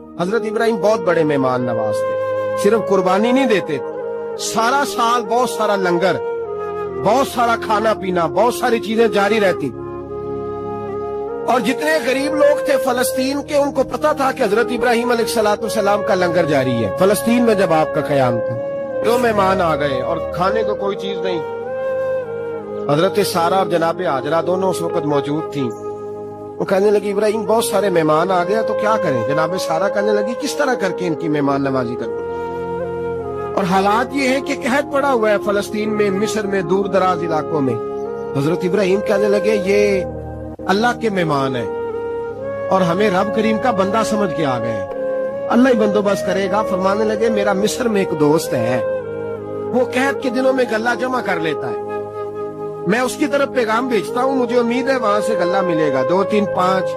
حضرت ابراہیم بہت بڑے مہمان نواز تھے، صرف قربانی نہیں دیتے تھے، سارا سال بہت سارا لنگر، بہت سارا کھانا پینا، بہت ساری چیزیں جاری رہتی، اور جتنے غریب لوگ تھے فلسطین کے ان کو پتا تھا کہ حضرت ابراہیم علیہ السلام کا لنگر جاری ہے۔ فلسطین میں جب آپ کا قیام تھا دو مہمان آ گئے اور کھانے کو کوئی چیز نہیں، حضرت سارہ اور جناب ہاجرہ دونوں اس وقت موجود تھیں۔ وہ کہنے لگی ابراہیم بہت سارے مہمان آ گئے تو کیا کریں؟ جناب سارہ کہنے لگی کس طرح کر کے ان کی مہمان نوازی کریں؟ اور حالات یہ ہے کہ قحط پڑا ہوا ہے فلسطین میں، مصر میں، دور دراز علاقوں میں۔ حضرت ابراہیم کہنے لگے یہ اللہ کے مہمان ہیں اور ہمیں رب کریم کا بندہ سمجھ کے آ گئے، اللہ ہی بندوبست کرے گا۔ فرمانے لگے میرا مصر میں ایک دوست ہے، وہ قحط کے دنوں میں غلہ جمع کر لیتا ہے، میں اس کی طرف پیغام بھیجتا ہوں، مجھے امید ہے وہاں سے غلہ ملے گا۔ 2-3-5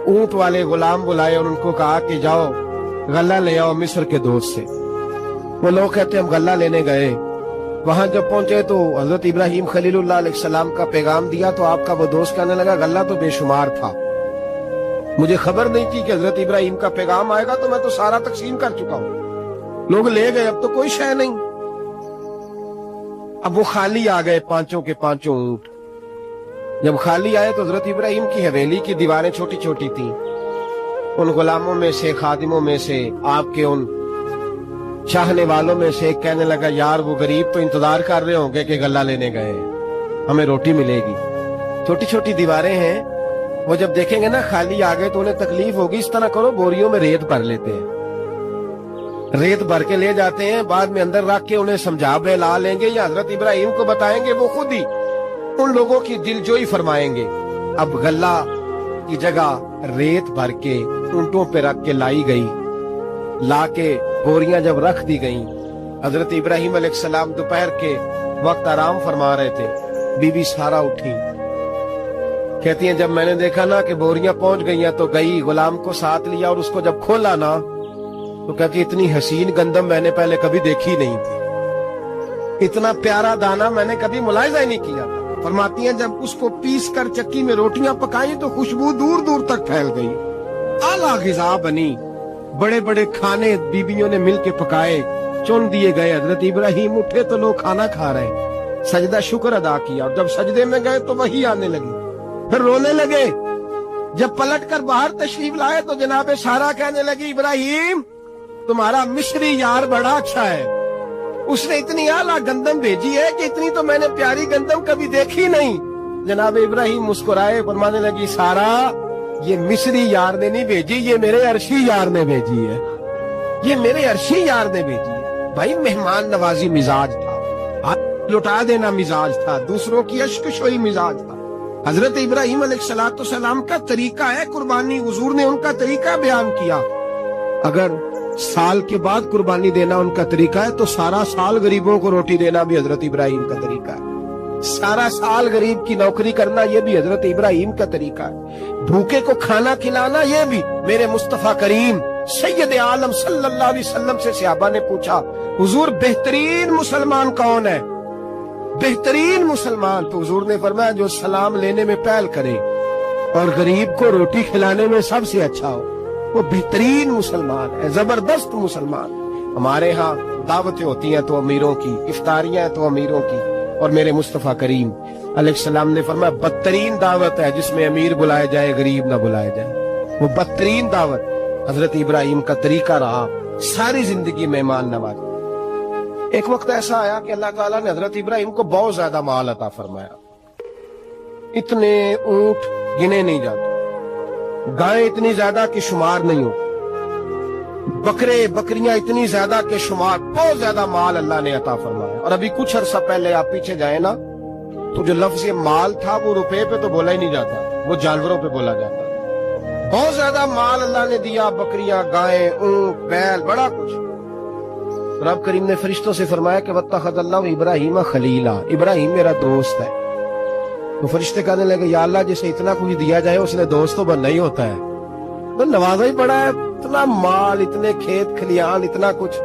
اونٹ والے غلام بلائے اور ان کو کہا کہ جاؤ غلہ لے آؤ مصر کے دوست سے۔ وہ لوگ کہتے ہم غلہ لینے گئے، وہاں جب پہنچے تو حضرت ابراہیم خلیل اللہ علیہ السلام کا پیغام دیا تو آپ کا وہ دوست کہنے لگا غلہ تو بے شمار تھا، مجھے خبر نہیں تھی کہ حضرت ابراہیم کا پیغام آئے گا، تو میں تو سارا تقسیم کر چکا ہوں، لوگ لے گئے، اب تو کوئی شے نہیں۔ اب وہ خالی آ گئے 5 کے 5 اونٹ۔ جب خالی آئے تو حضرت ابراہیم کی حویلی کی دیواریں چھوٹی چھوٹی تھیں، ان غلاموں میں سے، خادموں میں سے، آپ کے ان چاہنے والوں میں سے ایک کہنے لگا یار وہ غریب تو انتظار کر رہے ہوں گے کہ غلہ لینے گئے، ہمیں روٹی ملے گی۔ چھوٹی چھوٹی دیواریں ہیں، وہ جب دیکھیں گے نا خالی آ گئے تو انہیں تکلیف ہوگی، اس طرح کرو بوریوں میں ریت بھر لیتے ہیں، ریت بھر کے لے جاتے ہیں، بعد میں اندر رکھ کے انہیں سمجھا بہلا لیں گے یا حضرت ابراہیم کو بتائیں گے، وہ خود ہی ان لوگوں کی دلجوئی فرمائیں گے۔ اب غلہ کی جگہ ریت بھر کے اونٹوں پہ رکھ کے لائی گئی، لا کے بوریاں جب رکھ دی گئیں، حضرت ابراہیم علیہ السلام دوپہر کے وقت آرام فرما رہے تھے، بی بی سارہ اٹھی، کہتی ہیں جب میں نے دیکھا نا کہ بوریاں پہنچ گئی ہیں تو گئی، غلام کو ساتھ لیا اور اس کو جب کھولا نا تو کہتی اتنی حسین گندم میں نے پہلے کبھی دیکھی نہیں تھی، اتنا پیارا دانا میں نے کبھی ملاحظہ ہی نہیں کیا تھا۔ فرماتی ہیں جب اس کو پیس کر چکی میں روٹیاں پکائیں تو خوشبو دور دور تک پھیل گئی، اعلیٰ غذا بنی، بڑے بڑے کھانے بیویوں نے مل کے پکائے، چن دیے گئے۔ حضرت ابراہیم اٹھے تو لوگ کھانا کھا رہے، سجدہ شکر ادا کیا، اور جب سجدے میں گئے تو وحی آنے لگی، پھر رونے لگے۔ جب پلٹ کر باہر تشریف لائے تو جناب سارہ کہنے لگی ابراہیم تمہارا مصری یار بڑا اچھا ہے، اس نے اتنی اعلیٰ گندم بھیجی ہے کہ اتنی تو میں نے پیاری گندم کبھی دیکھی نہیں۔ جناب ابراہیم مسکرائے، فرمانے لگی سارہ یہ مصری یار نے نہیں بھیجی، یہ میرے عرشی یار نے بھیجی ہے، یہ میرے عرشی یار نے بھیجی ہے۔ بھائی مہمان نوازی مزاج تھا، لٹا دینا مزاج تھا، دوسروں کی اشکشوئی مزاج تھا۔ حضرت ابراہیم علیہ السلام کا طریقہ ہے قربانی، حضور نے ان کا طریقہ بیان کیا۔ اگر سال کے بعد قربانی دینا ان کا طریقہ ہے تو سارا سال غریبوں کو روٹی دینا بھی حضرت ابراہیم کا طریقہ ہے، سارا سال غریب کی نوکری کرنا یہ بھی حضرت ابراہیم کا طریقہ ہے، بھوکے کو کھانا کھلانا یہ بھی۔ میرے مصطفیٰ کریم سید عالم صلی اللہ علیہ وسلم سے صحابہ نے پوچھا حضور بہترین مسلمان کون ہے؟ بہترین مسلمان؟ تو حضور نے فرمایا جو سلام لینے میں پہل کرے اور غریب کو روٹی کھلانے میں سب سے اچھا ہو، وہ بہترین مسلمان ہے، زبردست مسلمان۔ ہمارے ہاں دعوتیں ہوتی ہیں تو امیروں کی، افطاریاں تو امیروں کی، اور میرے مصطفیٰ کریم علیہ السلام نے فرمایا بدترین دعوت ہے جس میں امیر بلائے جائے غریب نہ بلائے جائے، وہ بدترین دعوت حضرت ابراہیم کا طریقہ رہا، ساری زندگی مہمان نوازی۔ ایک وقت ایسا آیا کہ اللہ تعالیٰ نے حضرت ابراہیم کو بہت زیادہ مال عطا فرمایا، اتنے اونٹ گنے نہیں جاتے، گائیں اتنی زیادہ کہ شمار نہیں ہو، بکرے بکریاں اتنی زیادہ کہ شمار، بہت زیادہ مال اللہ نے عطا فرمایا۔ اور ابھی کچھ عرصہ پہلے آپ پیچھے جائیں نا تو جو لفظ یہ مال تھا وہ روپے پہ تو بولا ہی نہیں جاتا، وہ جانوروں پہ بولا جاتا۔ بہت زیادہ مال اللہ نے دیا، بکریاں، گائیں، اونٹ، بیل، بڑا کچھ۔ رب کریم نے فرشتوں سے فرمایا کہ واتخذ اللہ ابراہیم خلیلا، ابراہیم میرا دوست ہے۔ تو فرشتے کہنے لگے یا اللہ جسے اتنا کچھ دیا جائے اس نے دوست تو بننا ہی ہوتا ہے، تو نوازا ہی پڑا ہے، اتنا مال، اتنے کھیت کھلیان، اتنا کچھ۔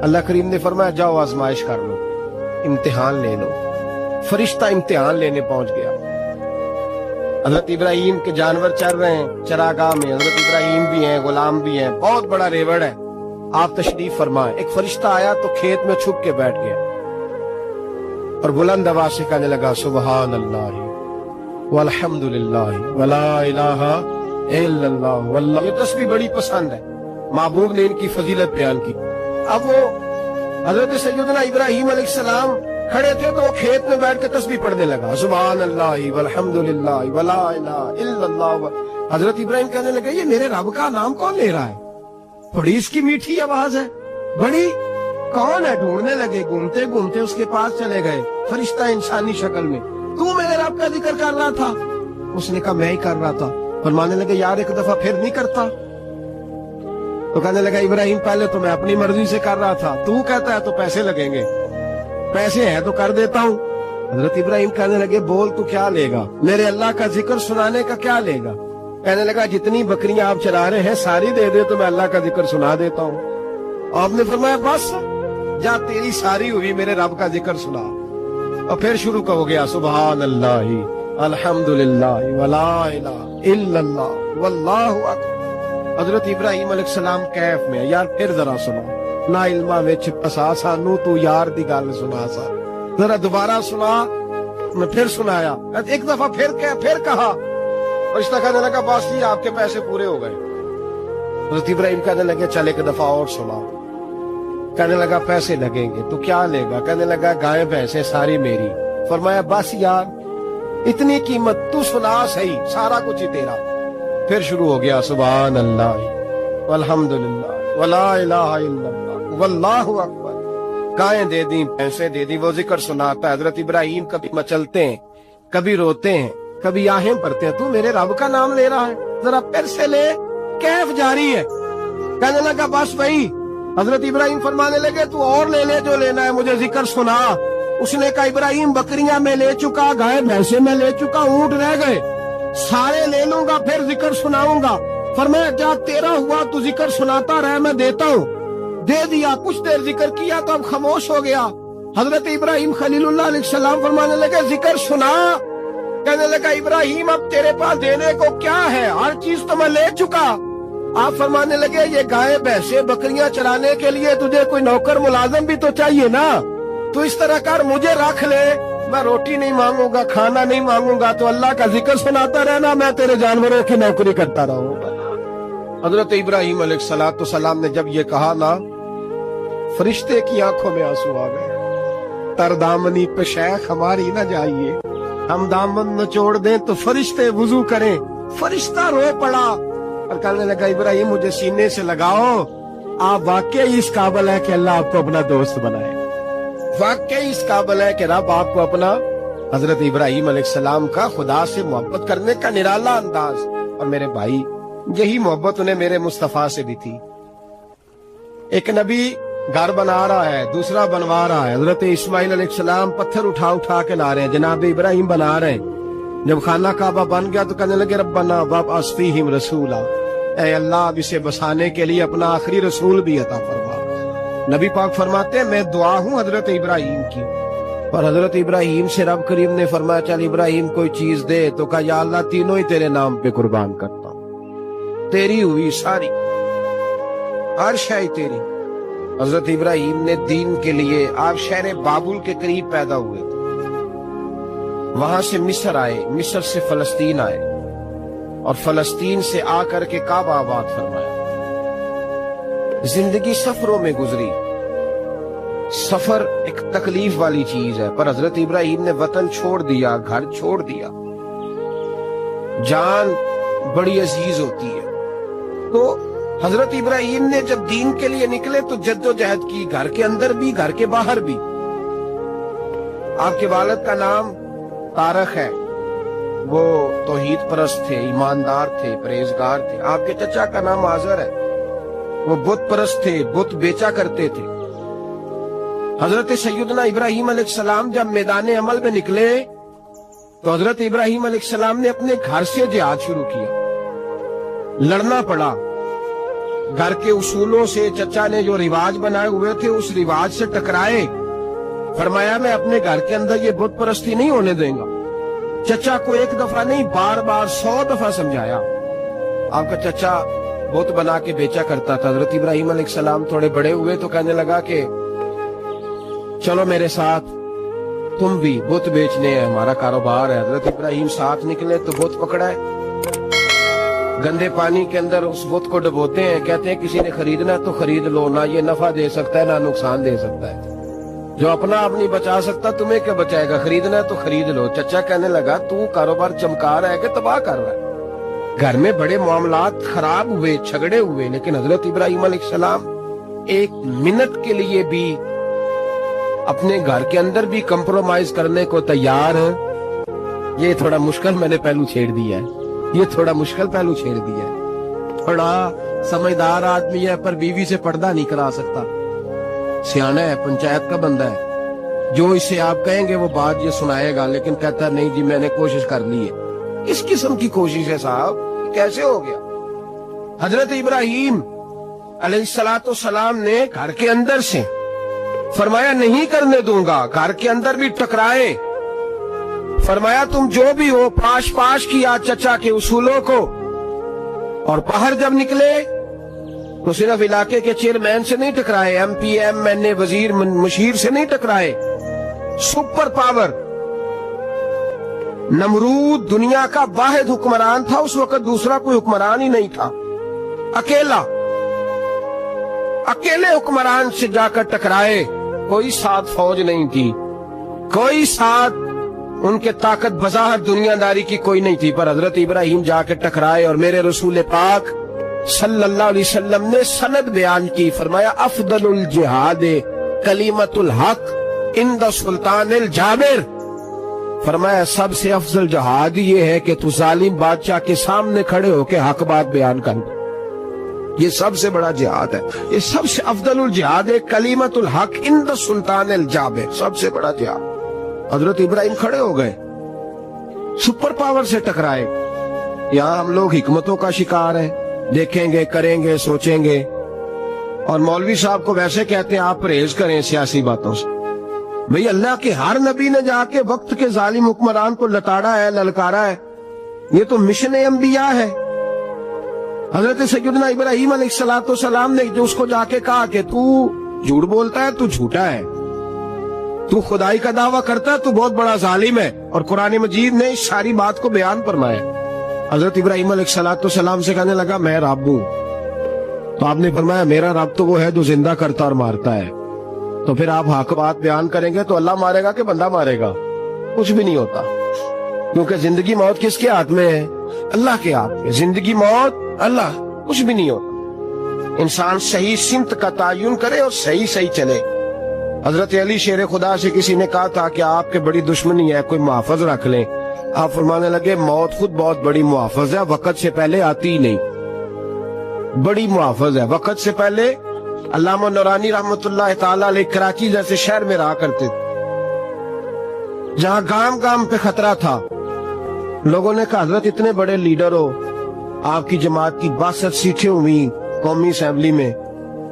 اللہ کریم نے فرمایا جاؤ آزمائش کر لو، امتحان لے لو۔ فرشتہ امتحان لینے پہنچ گیا، حضرت ابراہیم کے جانور چر رہے ہیں چراگاہ میں، حضرت ابراہیم بھی ہیں، غلام بھی ہیں، بہت بڑا ریوڑ ہے. آپ تشریف فرمائیں. ایک فرشتہ آیا تو کھیت میں چھپ کے بیٹھ گیا اور بلند آواز سے کہنے لگا سبحان اللہ والحمد للہ ولا الہ الا اللہ واللہ. یہ تسبیح بڑی پسند ہے، محبوب نے ان کی فضیلت بیان کی. اب وہ حضرت سیدنا ابراہیم علیہ السلام کھڑے تھے تو وہ کھیت میں بیٹھ کے تسبیح پڑھنے لگا سبحان اللہ والحمد للہ ولا الہ الا اللہ. حضرت ابراہیم کہنے لگے یہ میرے رب کا نام کون لے رہا ہے؟ بڑی اس کی میٹھی آواز ہے، بڑی کون ہے؟ ڈھونڈنے لگے، گھومتے گھومتے اس کے پاس چلے گئے. فرشتہ انسانی شکل میں، تو میرے رب کا ذکر کر رہا تھا؟ اس نے کہا میں ہی کر رہا تھا. فرمانے لگے یار ایک دفعہ پھر نہیں کرتا؟ تو کہنے لگا ابراہیم پہلے تو میں اپنی مرضی سے کر رہا تھا، تو کہتا ہے تو پیسے لگیں گے، پیسے ہیں تو کر دیتا ہوں. حضرت ابراہیم کہنے لگے بول تو کیا لے گا؟ میرے اللہ کا ذکر سنانے کا کیا لے گا؟ کہنے لگا جتنی بکریاں آپ چرا رہے ہیں ساری دے دے تو میں اللہ کا ذکر سنا دیتا ہوں. آپ نے فرمایا بس جا تیری ساری ہوئی میرے رب کا ذکر سنا. اور پھر شروع ہو گیا سبحان اللہ الحمدللہ ولا الہ الا اللہ واللہ اکبر. حضرت ابراہیم علیہ السلام کیف میں یار پھر ذرا سنا نا علما وچ پسا سانو تو یار دی گل سنا سا ذرا دوبارہ سنا. میں پھر سنایا ایک دفعہ پھر کہا. فرشتہ کہنے لگا بس یہ آپ کے پیسے پورے ہو گئے. حضرت ابراہیم کہنے لگے چل ایک دفعہ اور سنا. کہنے لگا پیسے لگیں گے تو کیا لے گا؟ کہنے لگا گائے بھینسیں ساری میری. فرمایا بس یار اتنی قیمت تو سنا صحیح سارا کچھ ہی تیرا. پھر شروع ہو گیا سبحان اللہ والحمدللہ ولا الہ الا اللہ واللہ اکبر. گائیں دے دی بھینسیں دے دی، وہ ذکر سناتا ہے. حضرت ابراہیم کبھی مچلتے ہیں کبھی روتے ہیں کبھی آہیں بھرتے ہیں. تو میرے رب کا نام لے رہا ہے ذرا پھر سے لے. کیف جاری ہے. کہنے لگا بس بھائی. حضرت ابراہیم فرمانے لگے تو اور لے لے جو لینا ہے مجھے ذکر سنا. اس نے کہا ابراہیم بکریاں میں لے چکا، گائے بھینسیں میں لے چکا، اونٹ رہ گئے، سارے لے لوں گا پھر ذکر سناؤں گا. فرمایا جا تیرا ہوا تو ذکر سناتا رہ میں دیتا ہوں. دے دیا. کچھ دیر ذکر کیا تو اب خاموش ہو گیا. حضرت ابراہیم خلیل اللہ علیہ السلام فرمانے لگے ذکر سنا. کہنے لگا ابراہیم اب تیرے پاس دینے کو کیا ہے؟ ہر چیز تو میں لے چکا. آپ فرمانے لگے یہ گائے بھینسیں بکریاں چرانے کے لیے تجھے کوئی نوکر ملازم بھی تو چاہیے نا. تو اس طرح کر مجھے رکھ لے، میں روٹی نہیں مانگوں گا، کھانا نہیں مانگوں گا، تو اللہ کا ذکر سناتا رہنا، میں تیرے جانوروں کی نوکری کرتا رہوں گا. حضرت ابراہیم علیہ السلام نے جب یہ کہا نا فرشتے کی آنکھوں میں آنسو آ گئے. تر دامنی پہ شیخ ہماری نہ جائیے، ہم دامن نچوڑ دیں تو فرشتے وضو کریں. فرشتہ رو پڑا اور کہنے لگا ابراہیم مجھے سینے سے لگاؤ، آپ واقعی اس قابل ہے کہ اللہ آپ کو اپنا دوست بنائے، واقعی اس قابل ہے کہ رب آپ کو اپنا. حضرت ابراہیم علیہ السلام کا خدا سے محبت کرنے کا نرالا انداز. اور میرے بھائی یہی محبت انہیں میرے مصطفیٰ سے بھی تھی. ایک نبی گھر بنا رہا ہے، دوسرا بنوا رہا ہے. حضرت اسماعیل علیہ السلام پتھر اٹھا کے لا رہے ہیں، جناب ابراہیم بنا رہے ہیں. جب خانہ کعبہ بن گیا تو کہنے لگے ربنا وابعث فیہم رسولا، اے اللہ اب اسے بسانے کے لیے اپنا آخری رسول بھی عطا فرما. نبی پاک فرماتے ہیں میں دعا ہوں حضرت ابراہیم کی. اور حضرت ابراہیم سے رب کریم نے فرمایا چل ابراہیم کوئی چیز دے. تو کہا یا اللہ تینوں ہی تیرے نام پہ قربان کرتا ہوں، تیری ہوئی ساری، ہر شے تیری. حضرت ابراہیم نے دین کے لیے آپ شہر بابل کے قریب پیدا ہوئے تھے، وہاں سے مصر آئے، مصر سے فلسطین آئے، اور فلسطین سے آ کر کے کعبہ آباد فرمایا. زندگی سفروں میں گزری. سفر ایک تکلیف والی چیز ہے، پر حضرت ابراہیم نے وطن چھوڑ دیا، گھر چھوڑ دیا. جان بڑی عزیز ہوتی ہے. تو حضرت ابراہیم نے جب دین کے لیے نکلے تو جد و جہد کی، گھر کے اندر بھی گھر کے باہر بھی. آپ کے والد کا نام طارق ہے، وہ توحید پرست تھے، ایماندار تھے، پرہیزگار تھے. آپ کے چچا کا نام آزر ہے، وہ بت پرست تھے، بت بیچا کرتے تھے. حضرت سیدنا ابراہیم علیہ السلام جب میدان عمل میں نکلے تو حضرت ابراہیم علیہ السلام نے اپنے گھر سے جہاد شروع کیا. لڑنا پڑا گھر کے اصولوں سے. چچا نے جو رواج بنائے ہوئے تھے اس رواج سے ٹکرائے. فرمایا میں اپنے گھر کے اندر یہ بت پرستی نہیں ہونے دیں گا. चचा को एक दफा नहीं बार बार 100 दफा समझाया। आपका चचा बुत बना के बेचा करता था। हजरत इब्राहिम अलैहिस्सलाम थोड़े बड़े हुए तो कहने लगा कि चलो मेरे साथ, तुम भी बुत बेचने हैं, हमारा कारोबार है। हजरत इब्राहिम साथ निकले तो बुत पकड़ा है, गंदे पानी के अंदर उस बुत को डुबोते हैं, कहते हैं किसी ने खरीदना तो खरीद लो, ना ये नफा दे सकता है ना नुकसान दे सकता है। जो अपना आप नहीं बचा सकता तुम्हें क्या बचाएगा, खरीदना है तो खरीद लो। चचा कहने लगा तू कारोबार चमका रहा है कि तबाह कर रहा है। घर में बड़े मामलात खराब हुए, झगड़े हुए, लेकिन हजरत इब्राहिम अलैहिस्सलाम एक मिनट के लिए भी अपने घर के अंदर भी कंप्रोमाइज करने को तैयार है। ये थोड़ा मुश्किल मैंने पहलू छेड़ दिया है, ये थोड़ा मुश्किल पहलू छेड़ दिया है। बड़ा समझदार आदमी है पर बीवी से पर्दा नहीं करा सकता, सियाना है, पंचायत का बंदा है, जो इसे आप कहेंगे वो बात ये सुनाएगा, लेकिन कहता नहीं जी मैंने कोशिश कर ली है। इस किस्म की कोशिश है साहब, कैसे हो गया। हजरत इब्राहिम अलैहिस्सलातो सलाम ने घर के अंदर से फरमाया नहीं करने दूंगा, घर के अंदर भी टकराए, फरमाया तुम जो भी हो पाश पाश किया चचा के उसूलों को, और बाहर जब निकले तो सिर्फ इलाके के चेयरमैन से नहीं टकराए, MP MNA वजीर मशीर से नहीं टकराए, सुपर पावर नमरूद दुनिया का वाहिद हुक्मरान था उस वक्त, दूसरा कोई हुक्मरान ही नहीं था, अकेले हुक्मरान से जाकर टकराए। कोई साथ फौज नहीं थी, कोई साथ उनके ताकत बजाहर दुनियादारी की कोई नहीं थी, पर हजरत इब्राहिम जाकर टकराए। और मेरे रसूल पाक सल्लल्लाहु अलैहि वसल्लम ने सनद बयान की, फरमाया अफदलुल जिहाद कलीमतुल हक इंद सुल्तानिल जाबिर, फरमाया सबसे अफजल जिहाद ये है कि तू जालिम बादशाह के सामने खड़े होकर हक बात बयान कर। ये सबसे बड़ा जिहाद है, ये सबसे अफदलुल जिहाद है कलीमतुल हक इंद सुल्तानिल जाबिर, सबसे बड़ा जिहाद। हजरत इब्राहिम खड़े हो गए, सुपर पावर से टकराए। यहाँ हम लोग हिकमतों का शिकार हैं, देखेंगे, करेंगे, सोचेंगे, और मौलवी साहब को वैसे कहते हैं आप परहेज करें सियासी बातों से। भाई अल्लाह के हर नबी ने जाके वक्त के जालिम हुक्मरान को लताड़ा है, ललकारा है, ये तो मिशन अंबिया है। हजरत सैयदना इब्राहिम अलैहिस्सलातो सलाम ने जो उसको जाके कहा कि तू झूठ बोलता है, तू झूठा है, तू खुदाई का दावा करता है, तू बहुत बड़ा जालिम है, और कुरान मजीद ने इस सारी बात को बयान फरमाया। हजरत इब्राहिम अलैहिस्सलातो सलाम से कहने लगा मैं रब हूं, तो आपने फरमाया मेरा रब तो वो है जो जिंदा करता और मारता है। तो फिर आप हक बात बयान करेंगे तो अल्लाह मारेगा कि बंदा मारेगा? कुछ भी नहीं होता, क्योंकि जिंदगी मौत किसके हाथ में है? अल्लाह के हाथ में। जिंदगी मौत अल्लाह, कुछ भी नहीं होता। इंसान सही सिमत का तायुन करे और सही सही चले। हजरत अली शेर खुदा से किसी ने कहा था कि आपके बड़ी दुश्मनी है, कोई मुहाफिज रख लें। आप फरमाने लगे मौत खुद बहुत बड़ी मुहाफिज है, वक्त से पहले आती ही नहीं, बड़ी मुहाफिज है वक्त से पहले। अल्लामा नूरानी रहमतुल्लाह ताला अलैह कराची जैसे शहर में रहा करते थे, जहां गांव गांव पे खतरा था। लोगों ने कहा हजरत इतने बड़े लीडर हो, आपकी जमात की 62 सीटें हुई कौमी असेंबली में,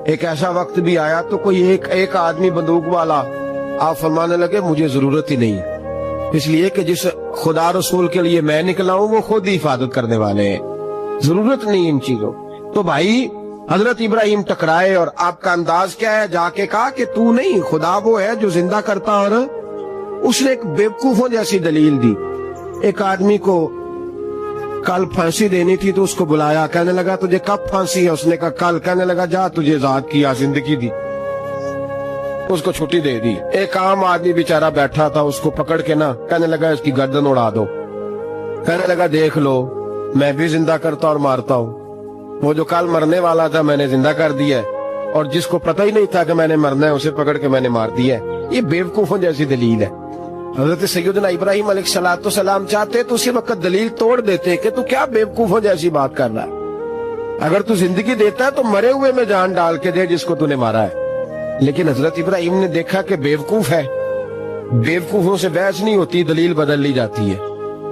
एक ऐसा वक्त भी आया तो कोई एक आदमी बंदूक वाला। आप फरमाने लगे मुझे जरूरत ही नहीं है, इसलिए कि जिस खुदा रसूल के लिए मैं निकला हूं वो खुद ही हिफाजत करने वाले हैं, जरूरत नहीं इन चीजों। तो भाई हजरत इब्राहिम टकराए, और आपका अंदाज क्या है? जाके कहा कि तू नहीं, खुदा वो है जो जिंदा करता। और उसने एक बेवकूफों जैसी दलील दी। एक आदमी को कल फांसी देनी थी तो उसको बुलाया, कहने लगा तुझे कब फांसी है? उसने कहा कल। कहने लगा जा तुझे आजाद किया, जिंदगी दी, उसको छुट्टी दे दी। एक आम आदमी बेचारा बैठा था, उसको पकड़ के ना कहने लगा इसकी गर्दन उड़ा दो। कहने लगा देख लो मैं भी जिंदा करता और मारता हूँ, वो जो कल मरने वाला था मैंने जिंदा कर दिया है, और जिसको पता ही नहीं था कि मैंने मरना है उसे पकड़ के मैंने मार दिया है। ये बेवकूफों जैसी दलील है। हजरत सैयदना इब्राहिम अलैहिस्सलातो सलाम चाहते तो उसी वक्त दलील तोड़ देते कि तू क्या बेवकूफों जैसी बात कर रहा है, अगर तू जिंदगी देता है तो मरे हुए में जान डाल के दे जिसको तूने मारा है। लेकिन हजरत इब्राहिम ने देखा कि बेवकूफ है, बेवकूफों से बहस नहीं होती, दलील बदल ली जाती है,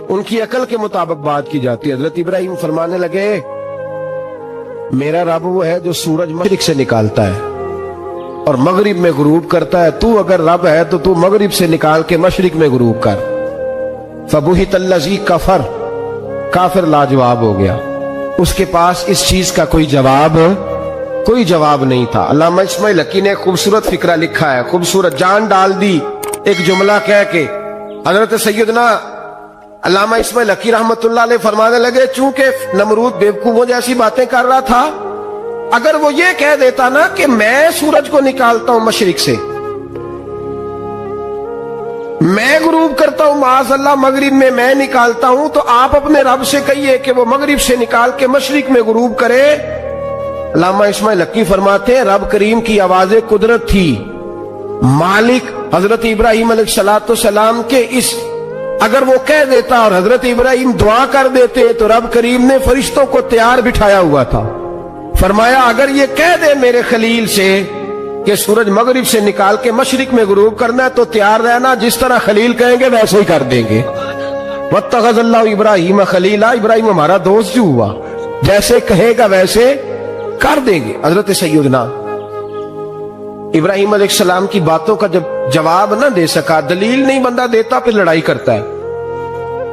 उनकी अकल के मुताबिक बात की जाती है। हजरत इब्राहिम फरमाने लगे मेरा रब वो है जो सूरज मशरिक से निकालता है और मगरिब में गुरूब करता है। तू अगर रब है तो तू मगरिब से निकाल के मशरिक में गुरूब कर। फबुहित अल्लज़ी कफर, काफिर लाजवाब हो गया, उसके पास इस चीज का कोई जवाब नहीं था। अल्लामा इस्माइल हकी ने खूबसूरत फिक्रा लिखा है, खूबसूरत, जान डाल दी एक जुमला कह के। हजरत सैयदना अल्लामा इस्माइल हकी रहमतुल्लाह अलैह फरमाने लगे, चूंकि नमरूद बेवकूफों जैसी बातें कर रहा था, अगर वो ये कह देता ना कि मैं सूरज को निकालता हूं मशरिक से, मैं गुरूब करता हूं माज़अल्लाह मगरिब में मैं निकालता हूं, तो आप अपने रब से कहिए कि वो मगरिब से निकाल के मशरिक में गुरूब करे। अल्लामा इस्माइल हकी फरमाते हैं, रब करीम की आवाज़े कुदरत थी, मालिक हजरत इब्राहिम अलैहिस्सलाम के इस, अगर वो कह देता और हजरत इब्राहिम दुआ कर देते तो रब करीम ने फरिश्तों को तैयार बिठाया हुआ था। फरमाया अगर ये कह दे मेरे खलील से कि सूरज मगरिब से निकाल के मशरिक में गुरूब करना है, तो तैयार रहना, जिस तरह खलील कहेंगे वैसे ही कर देंगे। वत्तखज़ल्लाहु इब्राहीम खलीला, इब्राहिम हमारा दोस्त जो हुआ, जैसे कहेगा वैसे कर देंगे। हजरत सैयदना इब्राहिम अलैहिस्सलाम की बातों का जब जवाब न दे सका, दलील नहीं बंदा देता, फिर लड़ाई करता है,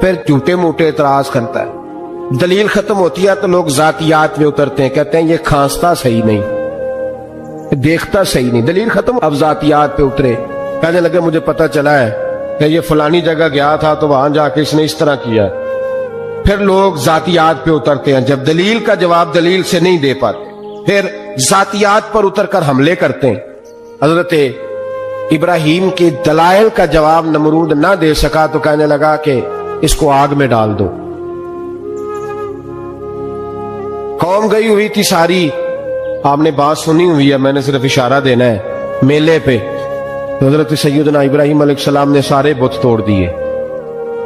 फिर झूठे मूठे एतराज करता है। दलील खत्म होती है तो लोग जातियात में उतरते हैं, कहते हैं ये खांसता सही नहीं, देखता सही नहीं। दलील खत्म, अब जातियात पे उतरे, कहने लगे मुझे पता चला है कि ये फलानी जगह गया था तो वहां जाके इसने इस तरह किया। फिर लोग जातियात पे उतरते हैं, जब दलील का जवाब दलील से नहीं दे पाते, फिर जातियात पर उतरकर हमले करते हैं। हजरत इब्राहिम के दलाइल का जवाब नमरूद ना दे सका तो कहने लगा कि इसको आग में डाल दो। कौम गई हुई थी सारी, आपने बात सुनी हुई है, मैंने सिर्फ इशारा देना है, मेले पे तो हजरत सैयदना इब्राहिम अलैहिस्सलाम ने सारे बुत तोड़ दिए,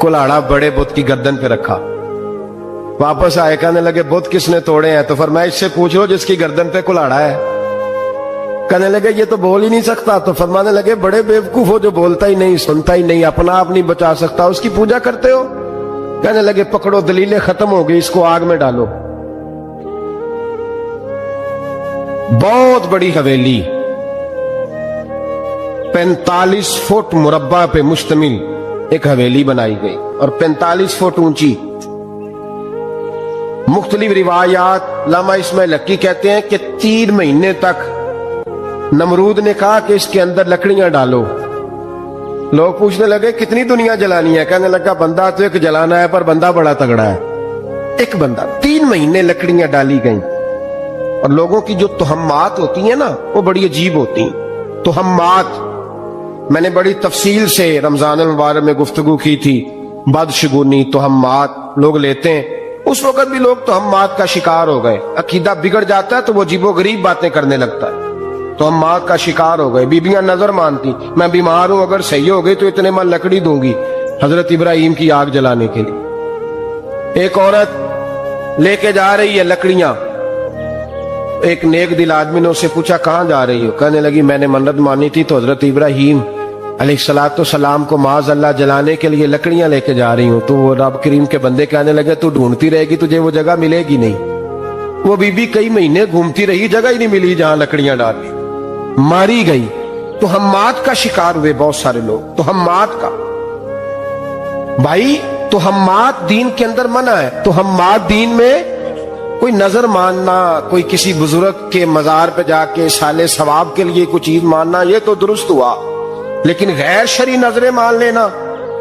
कुल्हाड़ा बड़े बुत की गर्दन पे रखा, वापस आए, कहने लगे बुत किसने तोड़े हैं? तो फरमाया इससे पूछ लो जिसकी गर्दन पे कुल्हाड़ा है। कहने लगे ये तो बोल ही नहीं सकता, तो फरमाने लगे बड़े बेवकूफ हो, जो बोलता ही नहीं, सुनता ही नहीं, अपना आप नहीं बचा सकता, उसकी पूजा करते हो। कहने लगे पकड़ो, दलीलें खत्म हो गई, इसको आग में डालो। बहुत बड़ी हवेली 45 फुट मुरब्बा पे मुश्तमिल एक हवेली बनाई गई और 45 फुट ऊंची। मुख्तलिफ रिवायात, लामा इस्माइल हकी कहते हैं कि 3 महीने तक नमरूद ने कहा कि इसके अंदर लकड़ियां डालो। लोग पूछने लगे कितनी दुनिया जलानी है? कहने लगा बंदा तो एक जलाना है, पर बंदा बड़ा तगड़ा है, एक बंदा। 3 महीने लकड़ियां डाली गई और लोगों की जो तुहम्मात होती है ना, वो बड़ी अजीब होती हैं। तुहम्मात मैंने बड़ी तफसील से रमजान मुबारक में गुफ्तगू की थी। बदशगुनी, तुहम्मात लोग लेते हैं, उस वक्त भी लोग तुहम्मात का शिकार हो गए। अकीदा बिगड़ जाता है तो वो अजीबो गरीब बातें करने लगता है, तुहम्मात का शिकार हो गए। बीबियां नजर मानती, मैं बीमार हूं, अगर सही हो गई तो इतने मन लकड़ी दूंगी हजरत इब्राहिम की आग जलाने के लिए। एक औरत लेके जा रही है लकड़ियां, एक नेक दिल आदमी ने उससे पूछा कहां जा रही हो? कहने लगी मैंने मन्नत मानी थी तो हजरत इब्राहिम अलैहिस्सलाम को माज़अल्लाह जलाने के लिए लकड़ियां लेके जा रही हूं। तो वो रब करीम के बंदे कहने लगे तू ढूंढती रहेगी, तुझे वो जगह मिलेगी नहीं। वो बीबी कई महीने घूमती रही, जगह ही नहीं मिली जहां लकड़ियां डाली, मारी गई। तो हम्मात का शिकार हुए बहुत सारे लोग, तो हम्मात का। भाई तो हम्मात दीन के अंदर मना है। तो हम्मात दीन में कोई नजर मानना, कोई किसी बुजुर्ग के मजार पे जाके साले सवाब के लिए कोई चीज मानना, ये तो दुरुस्त हुआ। लेकिन गैर शरी नजरें मान लेना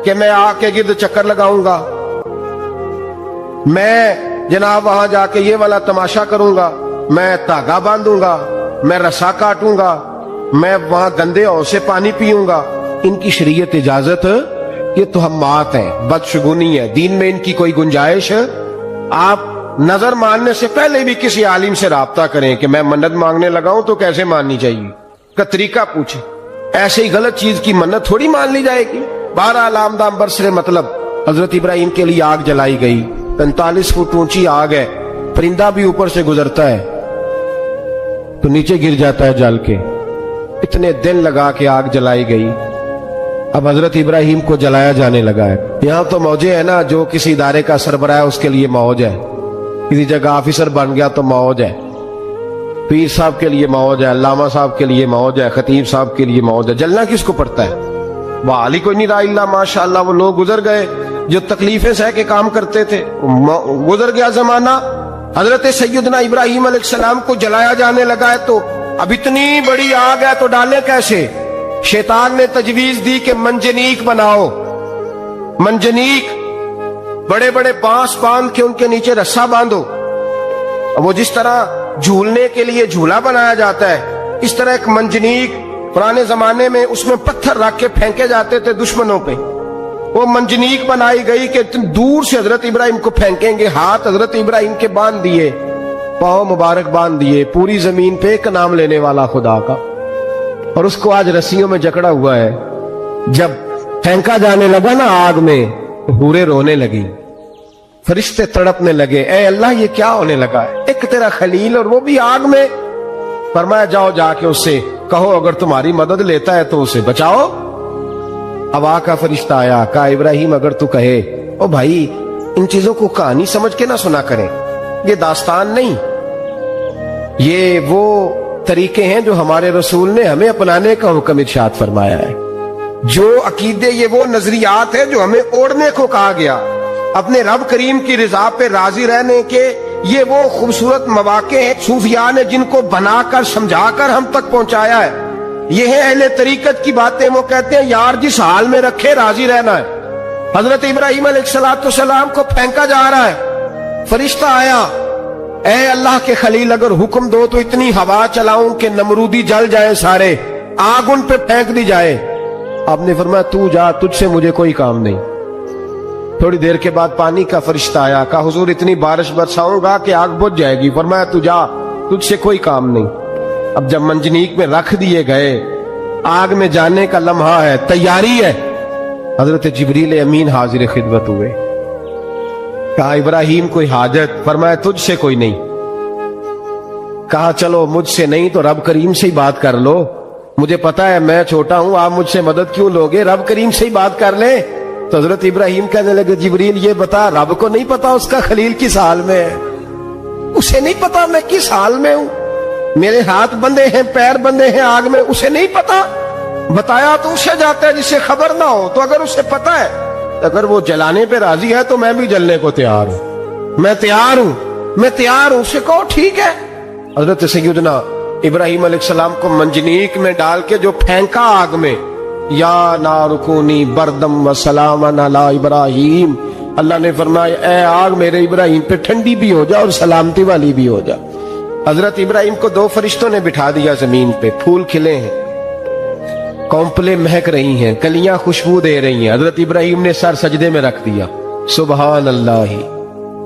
कि मैं आके गिर्द चक्कर लगाऊंगा, मैं जनाब वहां जाके ये वाला तमाशा करूंगा, मैं धागा बांधूंगा, मैं रस्सा काटूंगा, मैं वहां गंदे और से पानी पीऊंगा, इनकी शरीयत इजाजत, ये तो हम्मात है, बदशगुनी है, दीन में इनकी कोई गुंजाइश। आप नजर मानने से पहले भी किसी आलिम से राब्ता करें कि मैं मन्नत मांगने लगा हूं तो कैसे माननी चाहिए, का तरीका पूछे। ऐसे ही गलत चीज की मन्नत थोड़ी मान ली जाएगी। 12 आलामदाम बरसरे मतलब हजरत इब्राहिम के लिए आग जलाई गई, 45 फुट ऊंची आग है, परिंदा भी ऊपर से गुजरता है तो नीचे गिर जाता है जल के। इतने दिन लगा के आग जलाई गई। अब हजरत इब्राहिम को जलाया जाने लगा है। यहां तो मौजे है ना, जो किसी इदारे का सरबराह है उसके लिए मौज है, किसी जगह ऑफिसर बन गया तो मौज है, पीर साहब के लिए मौज है, अल्लामा साहब के लिए मौज है, खतीब साहब के लिए मौज है। जलना किसको पड़ता है? बहाली कोई नहीं रहा, इल्ला माशाअल्लाह वो लोग गुजर गए, जो तकलीफें सह के काम करते थे। गुजर गया जमाना, हजरत सैयदना इब्राहिम अलैहिस्सलाम को जलाया जाने लगा है, तो अब इतनी बड़ी आग है तो डालें कैसे? शैतान ने तजवीज दी कि मंजनीक बनाओ। मंजनीक, बड़े बड़े बांस बांध के उनके नीचे रस्सा बांधो। वो जिस तरह झूलने के लिए झूला बनाया जाता है, इस तरह एक मंजनीक पुराने जमाने में उसमें पत्थर रख के फेंके जाते थे दुश्मनों पे। वो मंजनीक बनाई गई कि दूर से हजरत इब्राहिम को फेंकेंगे। हाथ हजरत इब्राहिम के बांध दिए, पांव मुबारक बांध दिए, पूरी जमीन पे एक नाम लेने वाला खुदा का, और उसको आज रस्सियों में जकड़ा हुआ है। जब फेंका जाने लगा ना आग में, हूरें रोने लगी, फरिश्ते तड़पने लगे, ए अल्लाह ये क्या होने लगा है? एक तेरा खलील और वो भी आग में। फरमाया जाओ जाके उससे कहो अगर तुम्हारी मदद लेता है तो उसे बचाओ। अब आका फरिश्ता आया, कहा इब्राहिम अगर तू कहे, ओ भाई इन चीजों को कहानी समझ के ना सुना करें, ये दास्तान नहीं, ये वो तरीके हैं जो हमारे रसूल ने हमें अपनाने का हुक्म इरशाद फरमाया है। जो अकीदे, ये वो नजरियात है जो हमें ओढ़ने को कहा गया। अपने रब करीम की रिजा पे राजी रहने के ये वो खूबसूरत मौके हैं सूफिया ने जिनको बनाकर समझाकर हम तक पहुंचाया है। ये है अहले तरीकत की बातें। वो कहते हैं यार जिस हाल में रखे राजी रहना है। हजरत इब्राहिम अलैहिस्सलाम को फेंका जा रहा है, फरिश्ता आया, ए अल्लाह के खलील अगर हुक्म दो तो इतनी हवा चलाऊं कि नमरूदी जल जाए सारे, आग उन पे फेंक दी जाए। आपने फरमाया तू जा, तुझसे मुझे कोई काम नहीं। थोड़ी देर के बाद पानी का फरिश्ता आया, कहा हुजूर इतनी बारिश बरसाऊंगा कि आग बुझ जाएगी। फरमाया तू जा, तुझसे कोई काम नहीं। अब जब मंजनीक में रख दिए गए, आग में जाने का लम्हा है, तैयारी है, हजरत जिब्रील अमीन हाजिर खिदमत हुए। कहा इब्राहिम कोई हाजत? फरमाया तुझसे कोई नहीं। कहा चलो मुझसे नहीं तो रब करीम से ही बात कर लो, मुझे पता है मैं छोटा हूं, आप मुझसे मदद क्यों लोगे, रब करीम से ही बात कर ले। तो हजरत इब्राहिम कहने लगे जिब्रील ये बता, रब को नहीं पता उसका खलील किस हाल में है? उसे नहीं पता मैं किस हाल में हूं, मेरे हाथ बंधे हैं, पैर बंधे हैं आग में, उसे नहीं पता। बताया तो उसे जाता है जिससे खबर ना हो। तो अगर उसे पता है, अगर वो जलाने पे राजी है तो मैं भी जलने को तैयार हूं, मैं तैयार हूं, मैं तैयार हूं। उसे कहो ठीक है। हजरत सैयदना इब्राहिम अलैहिस्सलाम को मंजनीक में डाल के जो फेंका आग में, या नारुकूनी बरदम व सलामन अला इब्राहिम, अल्लाह ने फरमाया ए आग मेरे इब्राहिम पे ठंडी भी हो जा और सलामती वाली भी हो जा। हजरत इब्राहिम को दो फरिश्तों ने बिठा दिया जमीन पे, फूल खिले हैं, कौंपले महक रही हैं, कलियां खुशबू दे रही हैं। हजरत इब्राहिम ने सर सजदे में रख दिया, सुबहान अल्लाह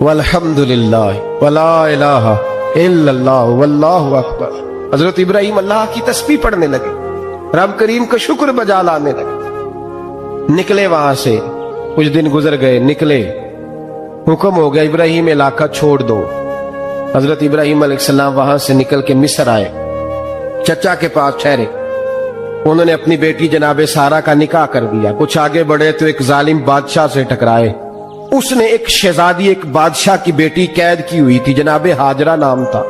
वल्हम्दुलिल्लाह वला इलाहा इल्लल्लाह वल्लाहु अकबर। हजरत इब्राहिम अल्लाह की तस्बीह पढ़ने लगे, रब करीम का शुक्र बजा लाने लगे। निकले वहां से, कुछ दिन गुजर गए, निकले, हुक्म हो गया इब्राहिम इलाका छोड़ दो। हजरत इब्राहिम अलैहिस्सलाम वहां से निकल के मिस्र आए, चचा के पास ठहरे। उन्होंने अपनी बेटी जनाबे सारा का निकाह कर दिया। कुछ आगे बढ़े तो एक जालिम बादशाह से टकराए। उसने एक शहजादी, एक बादशाह की बेटी कैद की हुई थी, जनाबे हाजरा नाम था,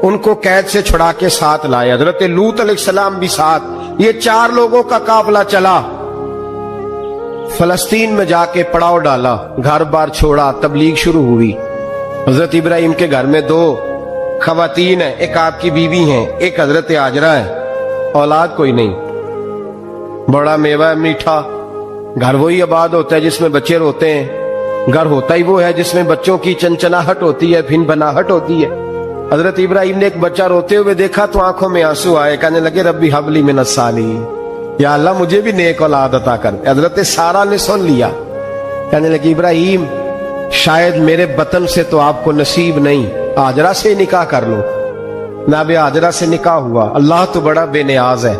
उनको कैद से छुड़ा के साथ लाए। हजरत लूत अलैहिस्सलाम भी साथ। ये 4 लोगों का काफिला चला, फलस्तीन में जाके पड़ाव डाला, घर बार छोड़ा, तबलीग शुरू हुई। हजरत इब्राहिम के घर में 2 खवातीन है, एक आपकी बीवी हैं, एक हजरत हाजरा है। औलाद कोई नहीं, बड़ा मेवा है मीठा। घर वही आबाद होता है जिसमें बच्चे रोते हैं, घर होता ही वो है जिसमें बच्चों की चंचनाहट होती है, फिन बनाहट होती है। हजरत इब्राहिम ने एक बच्चा रोते हुए देखा तो आंखों में आंसू आए, कहने लगे रब्बी हबली मिनस सालिहीन, या अल्लाह मुझे भी नेक औलाद अता कर। हजरत सारा ने सुन लिया, कहने लगी इब्राहिम शायद मेरे बतन से तो आपको नसीब नहीं, हाजरा से निकाह कर लो। नाबे हाजरा से निकाह हुआ। अल्लाह तो बड़ा बेनियाज है,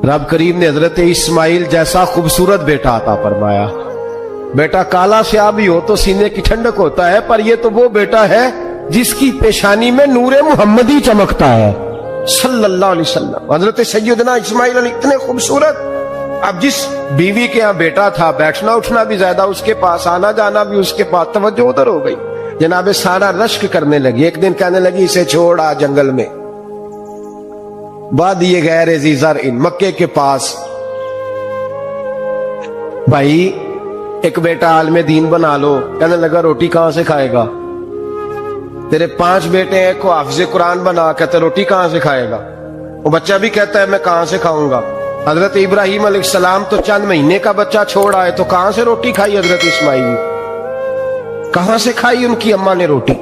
रब करीम ने हजरत इस्माइल जैसा खूबसूरत बेटा अता फरमाया। बेटा काला स्याह भी हो तो सीने की ठंडक होता है, पर यह तो वो बेटा है जिसकी पेशानी में नूरे मुहम्मदी चमकता है सल्लल्लाहु अलैहि वसल्लम। हजरत सैयदना इस्माइल इतने खूबसूरत। अब जिस बीवी के यहाँ बेटा था, बैठना उठना भी ज्यादा उसके पास, आना जाना भी उसके पास, तवज्जो उधर हो गई। जनाबे सारा रश्क करने लगी। एक दिन कहने लगी इसे छोड़ आ जंगल में, वादिये गैर ज़ी ज़रइन, मक्के के पास। भाई ایک بیٹا عالم دین بنا لو، کہنے لگا روٹی کہاں سے کھائے گا؟ تیرے 5 بیٹے ہیں، کو حافظ قرآن بنا، کہتے روٹی کہاں سے کھائے گا؟ وہ بچہ بھی کہتا ہے میں کہاں سے کھاؤں گا؟ حضرت ابراہیم علیہ السلام تو چند مہینے کا بچہ چھوڑ آئے، تو کہاں سے روٹی کھائی حضرت اسماعیل؟ کہاں سے کھائی ان کی اماں نے روٹی؟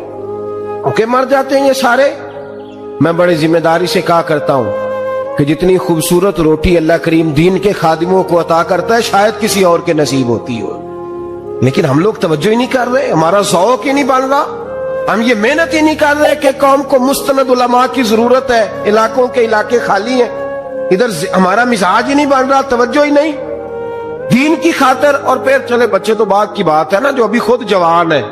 اوکے مر جاتے ہیں یہ سارے۔ میں بڑی ذمہ داری سے کہا کرتا ہوں کہ جتنی خوبصورت روٹی اللہ کریم دین کے خادموں کو عطا کرتا ہے شاید کسی اور کے نصیب ہوتی ہو، لیکن ہم لوگ توجہ ہی نہیں کر رہے، ہمارا ذوق ہی نہیں بن رہا، ہم یہ محنت ہی نہیں کر رہے کہ قوم کو مستند علماء کی ضرورت ہے، علاقوں کے علاقے خالی ہیں، ادھر ہمارا مزاج ہی نہیں بن رہا، توجہ ہی نہیں دین کی خاطر۔ اور پھر چلے بچے تو بعد کی بات ہے نا، جو ابھی خود جوان ہے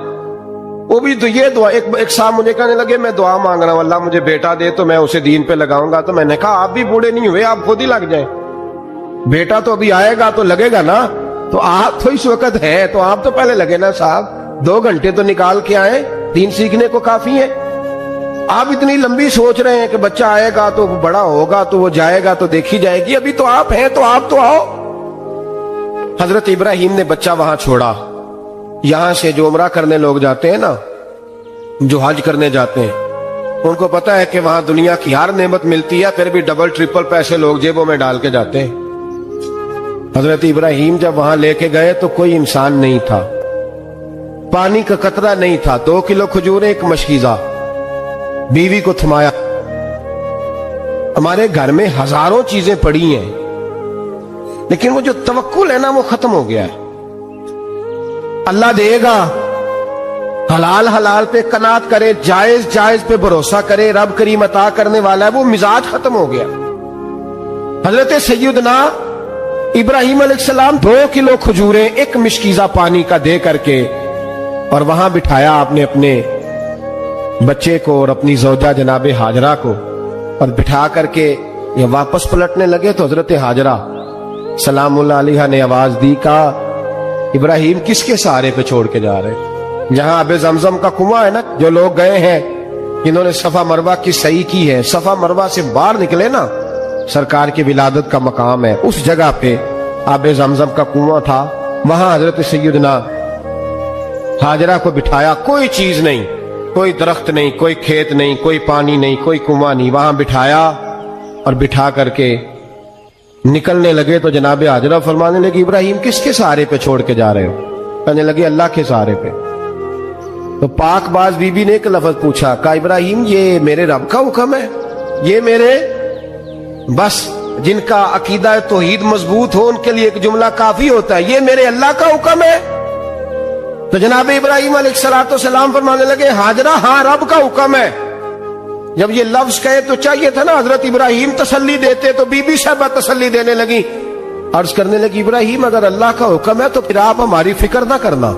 وہ بھی تو یہ دعا، ایک صاحب مجھے کہنے لگے میں دعا مانگ رہا ہوں اللہ مجھے بیٹا دے تو میں اسے دین پہ لگاؤں گا، تو میں نے کہا آپ بھی بوڑھے نہیں ہوئے، آپ خود ہی لگ جائیں، بیٹا تو ابھی آئے گا تو لگے گا نا، تو آپ تو اس وقت ہیں تو آپ تو پہلے لگے نا صاحب، 2 گھنٹے تو نکال کے آئے، دین سیکھنے کو کافی ہے۔ آپ اتنی لمبی سوچ رہے ہیں کہ بچہ آئے گا تو وہ بڑا ہوگا تو وہ جائے گا تو دیکھی جائے گی، ابھی تو آپ ہیں تو آپ تو آؤ۔ حضرت ابراہیم نے بچہ وہاں چھوڑا۔ یہاں سے جو عمرہ کرنے لوگ جاتے ہیں نا، جو حج کرنے جاتے ہیں، ان کو پتا ہے کہ وہاں دنیا کی ہر نعمت ملتی ہے، پھر بھی ڈبل ٹرپل پیسے لوگ جیبوں میں ڈال کے جاتے ہیں۔ حضرت ابراہیم جب وہاں لے کے گئے تو کوئی انسان نہیں تھا، پانی کا قطرہ نہیں تھا، 2 کلو کھجوریں، ایک مشکیزہ، بیوی کو تھمایا۔ ہمارے گھر میں ہزاروں چیزیں پڑی ہیں لیکن وہ جو توکل ہے نا وہ ختم ہو گیا ہے۔ اللہ دے گا، حلال حلال پہ قناعت کرے، جائز جائز پہ بھروسہ کرے، رب کریم عطا کرنے والا ہے، وہ مزاج ختم ہو گیا۔ حضرت سیدنا ابراہیم علیہ السلام 2 کلو کھجوریں، ایک مشکیزہ پانی کا دے کر کے، اور وہاں بٹھایا آپ نے اپنے بچے کو اور اپنی زوجہ جناب ہاجرہ کو، اور بٹھا کر کے یہ واپس پلٹنے لگے تو حضرت ہاجرہ سلام اللہ علیہ نے آواز دی، کہا ابراہیم کس کے سہارے پہ چھوڑ کے جا رہے ہیں؟ جہاں آب زمزم کا کنواں ہے نا، جو لوگ گئے ہیں انہوں نے صفا مروہ کی صحیح کی ہے، صفا مروہ سے باہر نکلے نا، سرکار کی ولادت کا مقام ہے، اس جگہ پہ آب زمزم کا کنواں تھا، وہاں حضرت سیدنا ہاجرہ کو بٹھایا، کوئی چیز نہیں، کوئی درخت نہیں، کوئی کھیت نہیں، کوئی پانی نہیں، کوئی کنواں نہیں، وہاں بٹھایا اور بٹھا کر کے نکلنے لگے تو جناب ہاجرہ فرمانے لگی ابراہیم کس کے سہارے پہ چھوڑ کے جا رہے ہو؟ کہنے لگے اللہ کے سہارے پہ۔ تو پاک باز بی بی نے ایک لفظ پوچھا، کہا ابراہیم یہ میرے رب کا حکم ہے، یہ میرے بس جن کا عقیدہ توحید مضبوط ہو ان کے لیے ایک جملہ کافی ہوتا ہے، یہ میرے اللہ کا حکم ہے؟ تو جناب ابراہیم علیہ السلام فرمانے لگے ہاجرہ ہاں رب کا حکم ہے۔ جب یہ لفظ کہے تو چاہیے تھا نا حضرت ابراہیم تسلی دیتے، تو بی بی صاحبہ تسلی دینے لگی، عرض کرنے لگی ابراہیم اگر اللہ کا حکم ہے تو پھر آپ ہماری فکر نہ کرنا،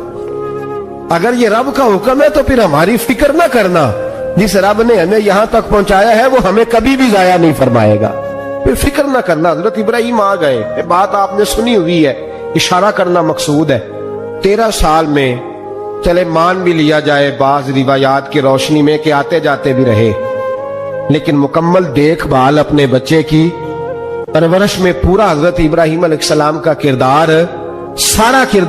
اگر یہ رب کا حکم ہے تو پھر ہماری فکر نہ کرنا، جس رب نے ہمیں یہاں تک پہنچایا ہے وہ ہمیں کبھی بھی ضائع نہیں فرمائے گا، پھر فکر نہ کرنا۔ حضرت ابراہیم آ گئے، یہ بات آپ نے سنی ہوئی ہے، اشارہ کرنا مقصود ہے۔ 13 سال میں چلے مان بھی لیا جائے بعض روایات کی روشنی میں کہ آتے جاتے بھی رہے، لیکن مکمل دیکھ بھال اپنے بچے کی پرورش میں پورا حضرت ابراہیم علیہ السلام کا کردار، سارا کردار